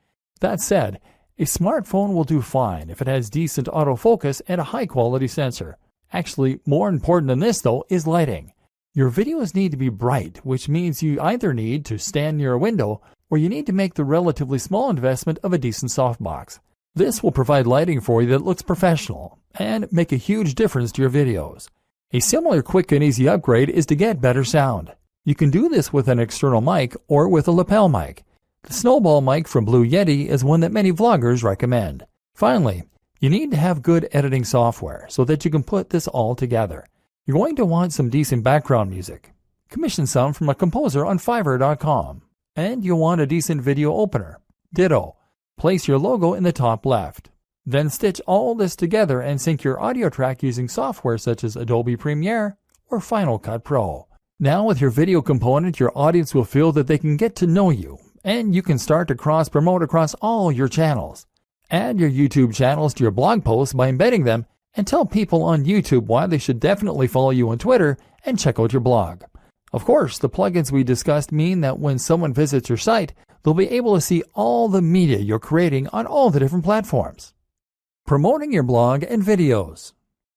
That said, a smartphone will do fine if it has decent autofocus and a high-quality sensor. Actually, more important than this, though, is lighting. Your videos need to be bright, which means you either need to stand near a window or you need to make the relatively small investment of a decent softbox. This will provide lighting for you that looks professional and make a huge difference to your videos. A similar quick and easy upgrade is to get better sound. You can do this with an external mic or with a lapel mic. The Snowball mic from Blue Yeti is one that many vloggers recommend. Finally, you need to have good editing software so that you can put this all together. You're going to want some decent background music. Commission some from a composer on Fiverr.com. And you'll want a decent video opener. Ditto. Place your logo in the top left. Then stitch all this together and sync your audio track using software such as Adobe Premiere or Final Cut Pro. Now with your video component, your audience will feel that they can get to know you, and you can start to cross-promote across all your channels. Add your YouTube channels to your blog posts by embedding them, and tell people on YouTube why they should definitely follow you on Twitter and check out your blog. Of course, the plugins we discussed mean that when someone visits your site, they'll be able to see all the media you're creating on all the different platforms. Promoting your blog and videos.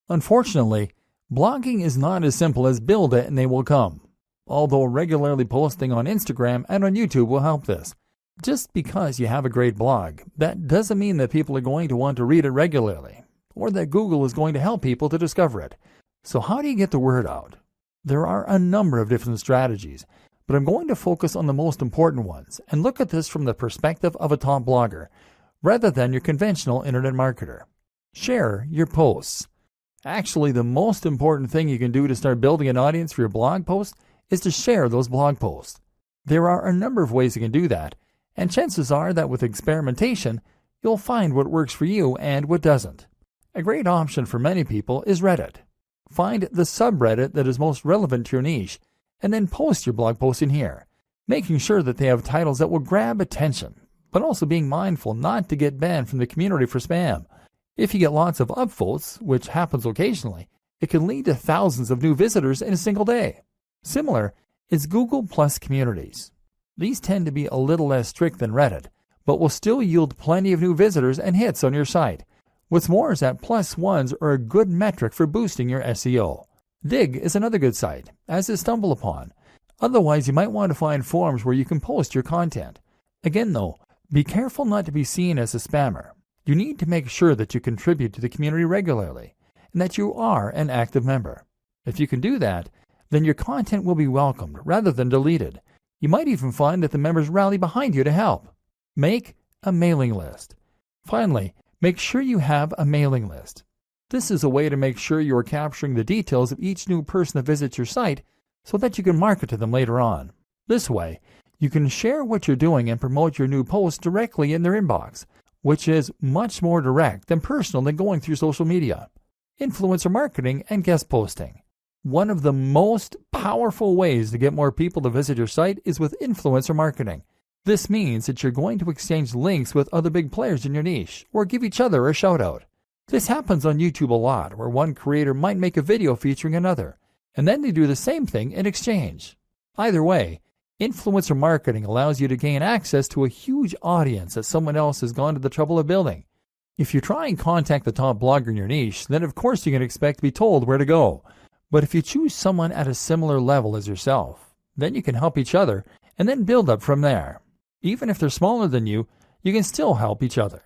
Unfortunately, blogging is not as simple as build it and they will come. Although regularly posting on Instagram and on YouTube will help this. Just because you have a great blog, that doesn't mean that people are going to want to read it regularly, or that Google is going to help people to discover it. So how do you get the word out? There are a number of different strategies, but I'm going to focus on the most important ones and look at this from the perspective of a top blogger, rather than your conventional internet marketer. Share your posts. Actually, the most important thing you can do to start building an audience for your blog post is to share those blog posts. There are a number of ways you can do that, and chances are that with experimentation, you'll find what works for you and what doesn't. A great option for many people is Reddit. Find the subreddit that is most relevant to your niche, and then post your blog post in here, making sure that they have titles that will grab attention, but also being mindful not to get banned from the community for spam. If you get lots of upvotes, which happens occasionally, it can lead to thousands of new visitors in a single day. Similar, is Google Plus communities. These tend to be a little less strict than Reddit, but will still yield plenty of new visitors and hits on your site. What's more is that plus ones are a good metric for boosting your SEO. Digg is another good site, as is StumbleUpon. Otherwise, you might want to find forums where you can post your content. Again though, be careful not to be seen as a spammer. You need to make sure that you contribute to the community regularly, and that you are an active member. If you can do that, then your content will be welcomed rather than deleted. You might even find that the members rally behind you to help. Make a mailing list. Finally, make sure you have a mailing list. This is a way to make sure you are capturing the details of each new person that visits your site so that you can market to them later on. This way, you can share what you're doing and promote your new posts directly in their inbox, which is much more direct and personal than going through social media. Influencer marketing and guest posting. One of the most powerful ways to get more people to visit your site is with influencer marketing. This means that you're going to exchange links with other big players in your niche, or give each other a shout out. This happens on YouTube a lot, where one creator might make a video featuring another, and then they do the same thing in exchange. Either way, influencer marketing allows you to gain access to a huge audience that someone else has gone to the trouble of building. If you try and contact the top blogger in your niche, then of course you can expect to be told where to go. But if you choose someone at a similar level as yourself, then you can help each other and then build up from there. Even if they're smaller than you, you can still help each other.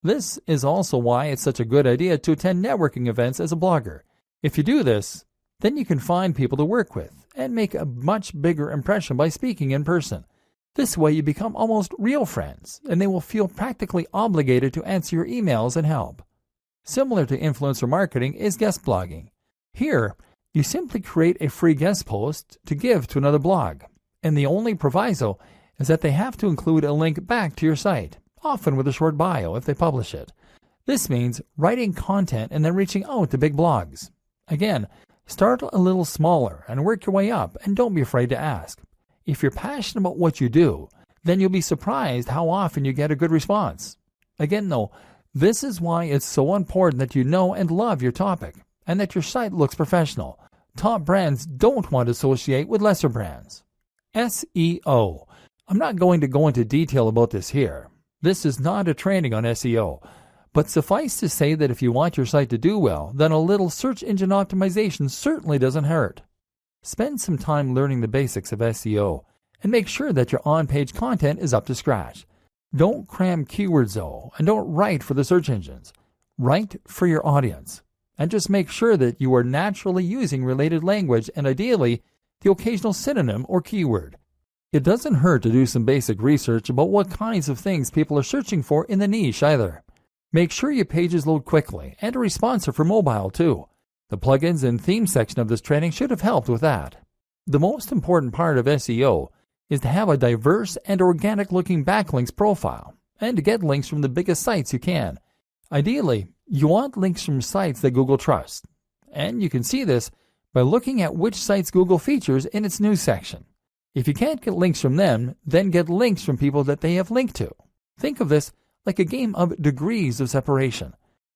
This is also why it's such a good idea to attend networking events as a blogger. If you do this, then you can find people to work with and make a much bigger impression by speaking in person. This way you become almost real friends, and they will feel practically obligated to answer your emails and help. Similar to influencer marketing is guest blogging. Here, you simply create a free guest post to give to another blog, and the only proviso is that they have to include a link back to your site, often with a short bio if they publish it. This means writing content and then reaching out to big blogs. Again, start a little smaller and work your way up, and don't be afraid to ask. If you're passionate about what you do, then you'll be surprised how often you get a good response. Again though, this is why it's so important that you know and love your topic, and that your site looks professional. Top brands don't want to associate with lesser brands. SEO. I'm not going to go into detail about this here. This is not a training on SEO, but suffice to say that if you want your site to do well, then a little search engine optimization certainly doesn't hurt. Spend some time learning the basics of SEO, and make sure that your on-page content is up to scratch. Don't cram keywords though, and don't write for the search engines. Write for your audience, and just make sure that you are naturally using related language and ideally the occasional synonym or keyword. It doesn't hurt to do some basic research about what kinds of things people are searching for in the niche either. Make sure your pages load quickly and are responsive for mobile too. The plugins and theme section of this training should have helped with that. The most important part of SEO is to have a diverse and organic looking backlinks profile, and to get links from the biggest sites you can. Ideally, you want links from sites that Google trusts, and you can see this by looking at which sites Google features in its news section. If you can't get links from them, then get links from people that they have linked to. Think of this like a game of degrees of separation.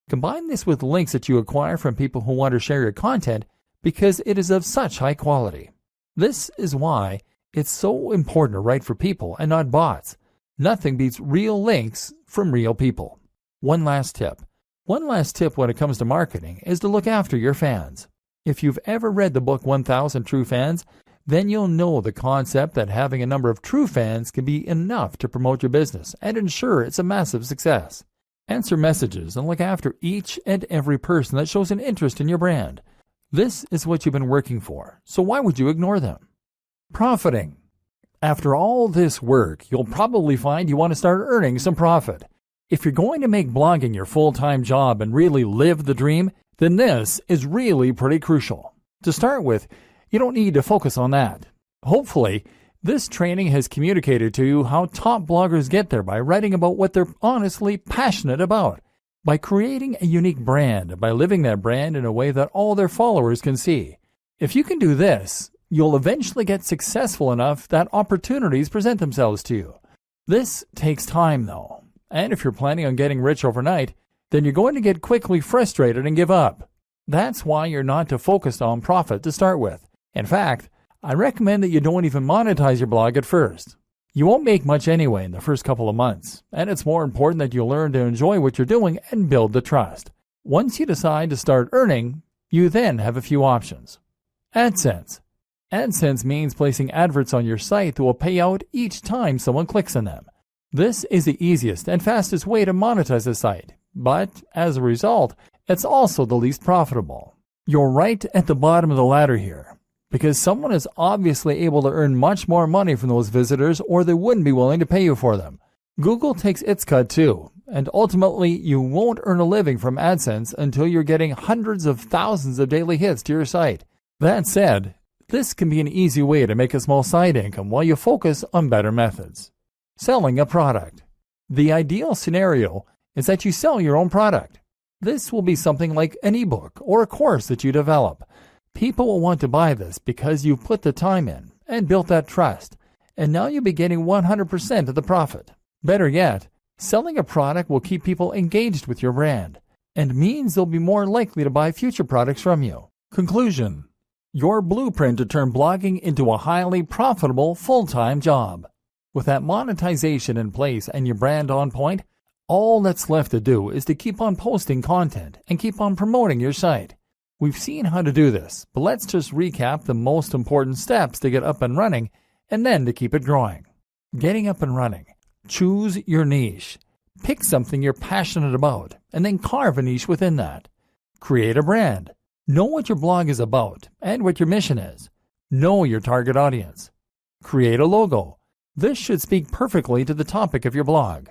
Combine this with links that you acquire from people who want to share your content because it is of such high quality. This is why it's so important to write for people and not bots. Nothing beats real links from real people. One last tip when it comes to marketing is to look after your fans. If you've ever read the book 1000 True Fans, then you'll know the concept that having a number of true fans can be enough to promote your business and ensure it's a massive success. Answer messages and look after each and every person that shows an interest in your brand. This is what you've been working for, so why would you ignore them? Profiting. After all this work, you'll probably find you want to start earning some profit. If you're going to make blogging your full-time job and really live the dream, then this is really pretty crucial. To start with, you don't need to focus on that. Hopefully, this training has communicated to you how top bloggers get there by writing about what they're honestly passionate about, by creating a unique brand, by living that brand in a way that all their followers can see. If you can do this, you'll eventually get successful enough that opportunities present themselves to you. This takes time though, and if you're planning on getting rich overnight, then you're going to get quickly frustrated and give up. That's why you're not to focus on profit to start with. In fact, I recommend that you don't even monetize your blog at first. You won't make much anyway in the first couple of months, and it's more important that you learn to enjoy what you're doing and build the trust. Once you decide to start earning, you then have a few options. AdSense. AdSense means placing adverts on your site that will pay out each time someone clicks on them. This is the easiest and fastest way to monetize a site, but as a result, it's also the least profitable. You're right at the bottom of the ladder here, because someone is obviously able to earn much more money from those visitors or they wouldn't be willing to pay you for them. Google takes its cut too, and ultimately you won't earn a living from AdSense until you're getting hundreds of thousands of daily hits to your site. That said, this can be an easy way to make a small side income while you focus on better methods. Selling a product. The ideal scenario is that you sell your own product. This will be something like an ebook or a course that you develop. People will want to buy this because you've put the time in and built that trust, and now you'll be getting 100% of the profit. Better yet, selling a product will keep people engaged with your brand and means they'll be more likely to buy future products from you. Conclusion. Your blueprint to turn blogging into a highly profitable full-time job. With that monetization in place and your brand on point, all that's left to do is to keep on posting content and keep on promoting your site. We've seen how to do this, but let's just recap the most important steps to get up and running and then to keep it growing. Getting up and running. Choose your niche. Pick something you're passionate about and then carve a niche within that. Create a brand. Know what your blog is about and what your mission is. Know your target audience. Create a logo. This should speak perfectly to the topic of your blog.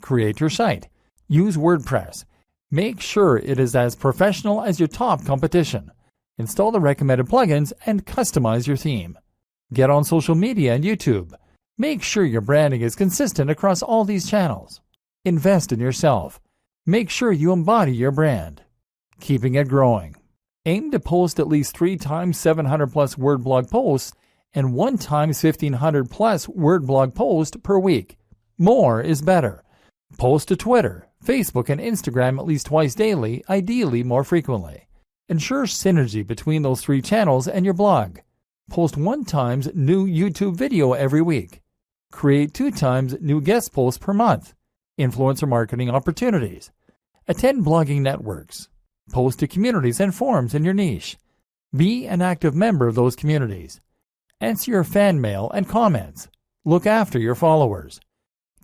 Create your site. Use WordPress. Make sure it is as professional as your top competition. Install the recommended plugins and customize your theme. Get on social media and YouTube. Make sure your branding is consistent across all these channels. Invest in yourself. Make sure you embody your brand. Keeping it growing. Aim to post at least 3 times 700 plus word blog posts and 1 times 1500 plus word blog post per week. More is better. Post to Twitter, Facebook, and Instagram at least twice daily, ideally more frequently. Ensure synergy between those 3 channels and your blog. Post 1 times new YouTube video every week. Create 2 times new guest posts per month. Influencer marketing opportunities. Attend blogging networks. Post to communities and forums in your niche. Be an active member of those communities. Answer your fan mail and comments. Look after your followers.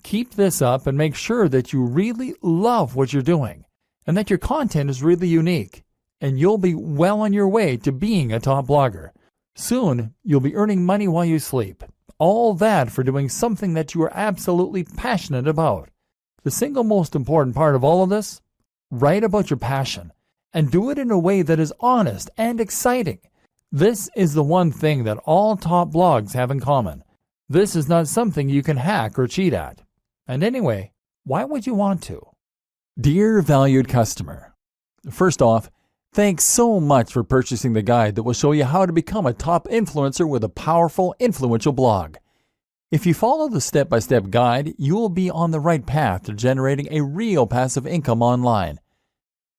Keep this up and make sure that you really love what you're doing and that your content is really unique, and you'll be well on your way to being a top blogger. Soon, you'll be earning money while you sleep. All that for doing something that you are absolutely passionate about. The single most important part of all of this? Write about your passion and do it in a way that is honest and exciting. This is the one thing that all top blogs have in common. This is not something you can hack or cheat at. And anyway, why would you want to? Dear valued customer, first off, thanks so much for purchasing the guide that will show you how to become a top influencer with a powerful, influential blog. If you follow the step-by-step guide, you will be on the right path to generating a real passive income online.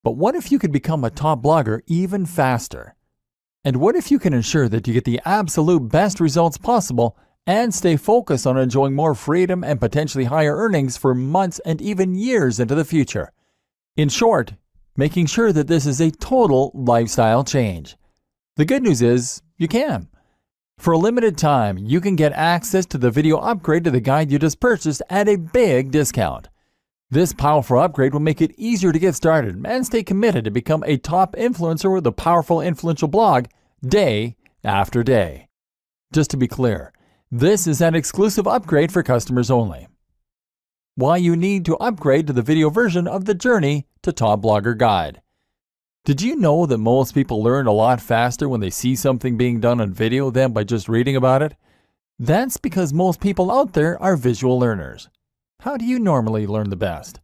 But what if you could become a top blogger even faster? And what if you can ensure that you get the absolute best results possible and stay focused on enjoying more freedom and potentially higher earnings for months and even years into the future? In short, making sure that this is a total lifestyle change. The good news is, you can. For a limited time, you can get access to the video upgrade to the guide you just purchased at a big discount. This powerful upgrade will make it easier to get started and stay committed to become a top influencer with a powerful, influential blog day after day. Just to be clear, this is an exclusive upgrade for customers only. Why you need to upgrade to the video version of the Journey to Top Blogger Guide. Did you know that most people learn a lot faster when they see something being done on video than by just reading about it? That's because most people out there are visual learners. How do you normally learn the best?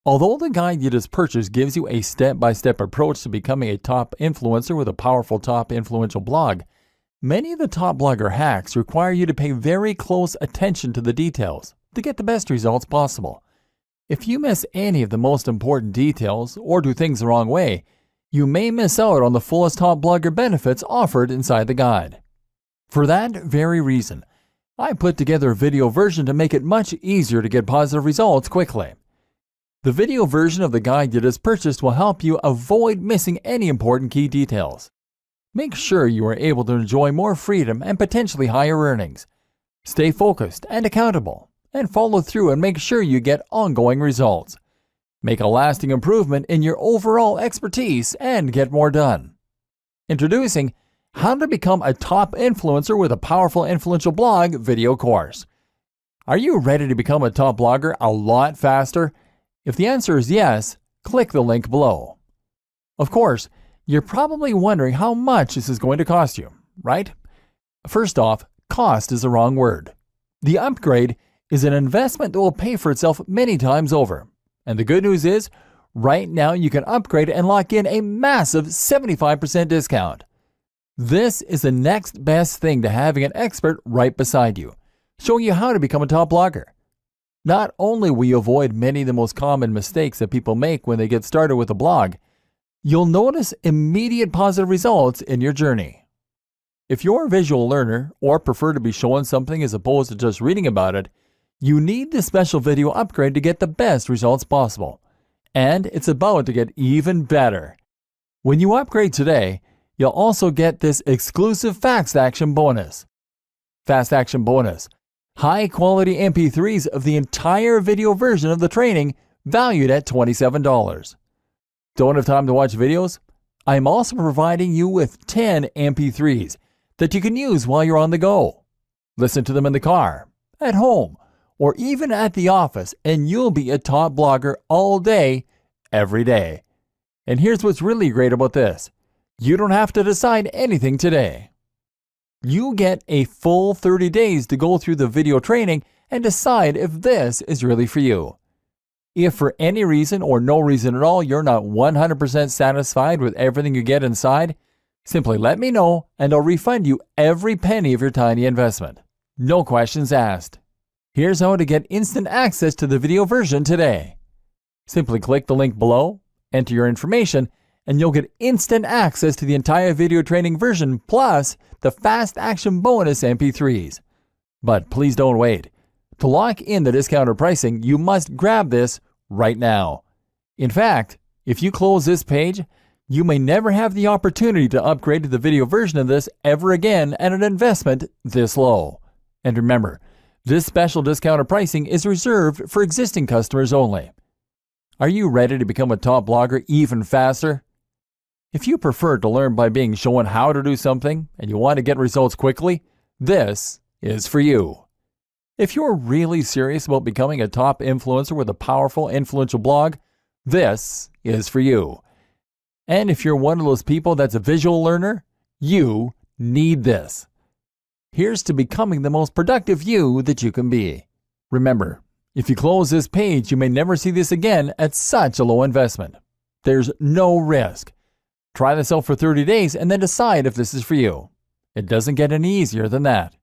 Although the guide you just purchased gives you a step-by-step approach to becoming a top influencer with a powerful top influential blog, many of the top blogger hacks require you to pay very close attention to the details to get the best results possible. If you miss any of the most important details or do things the wrong way, you may miss out on the fullest top blogger benefits offered inside the guide. For that very reason, I put together a video version to make it much easier to get positive results quickly. The video version of the guide you just purchased will help you avoid missing any important key details. Make sure you are able to enjoy more freedom and potentially higher earnings. Stay focused and accountable, and follow through and make sure you get ongoing results. Make a lasting improvement in your overall expertise and get more done. Introducing How to Become a Top Influencer with a Powerful Influential Blog video course. Are you ready to become a top blogger a lot faster? If the answer is yes, click the link below. Of course, you're probably wondering how much this is going to cost you, right? First off, cost is the wrong word. The upgrade is an investment that will pay for itself many times over. And the good news is, right now you can upgrade and lock in a massive 75% discount. This is the next best thing to having an expert right beside you, showing you how to become a top blogger. Not only will you avoid many of the most common mistakes that people make when they get started with a blog, you'll notice immediate positive results in your journey. If you're a visual learner or prefer to be shown something as opposed to just reading about it, you need this special video upgrade to get the best results possible. And it's about to get even better. When you upgrade today, you'll also get this exclusive Fast Action bonus. Fast Action bonus. High-quality MP3s of the entire video version of the training valued at $27. Don't have time to watch videos? I'm also providing you with 10 MP3s that you can use while you're on the go. Listen to them in the car, at home, or even at the office, and you'll be a top blogger all day, every day. And here's what's really great about this. You don't have to decide anything today. You get a full 30 days to go through the video training and decide if this is really for you. If for any reason or no reason at all you're not 100% satisfied with everything you get inside, simply let me know and I'll refund you every penny of your tiny investment. No questions asked. Here's how to get instant access to the video version today. Simply click the link below, enter your information, and you'll get instant access to the entire video training version plus the Fast Action bonus MP3s. But please don't wait. To lock in the discounted pricing, you must grab this right now. In fact, if you close this page, you may never have the opportunity to upgrade to the video version of this ever again at an investment this low. And remember, this special discounted pricing is reserved for existing customers only. Are you ready to become a top blogger even faster? If you prefer to learn by being shown how to do something and you want to get results quickly, this is for you. If you're really serious about becoming a top influencer with a powerful, influential blog, this is for you. And if you're one of those people that's a visual learner, you need this. Here's to becoming the most productive you that you can be. Remember, if you close this page, you may never see this again at such a low investment. There's no risk. Try this out for 30 days and then decide if this is for you. It doesn't get any easier than that.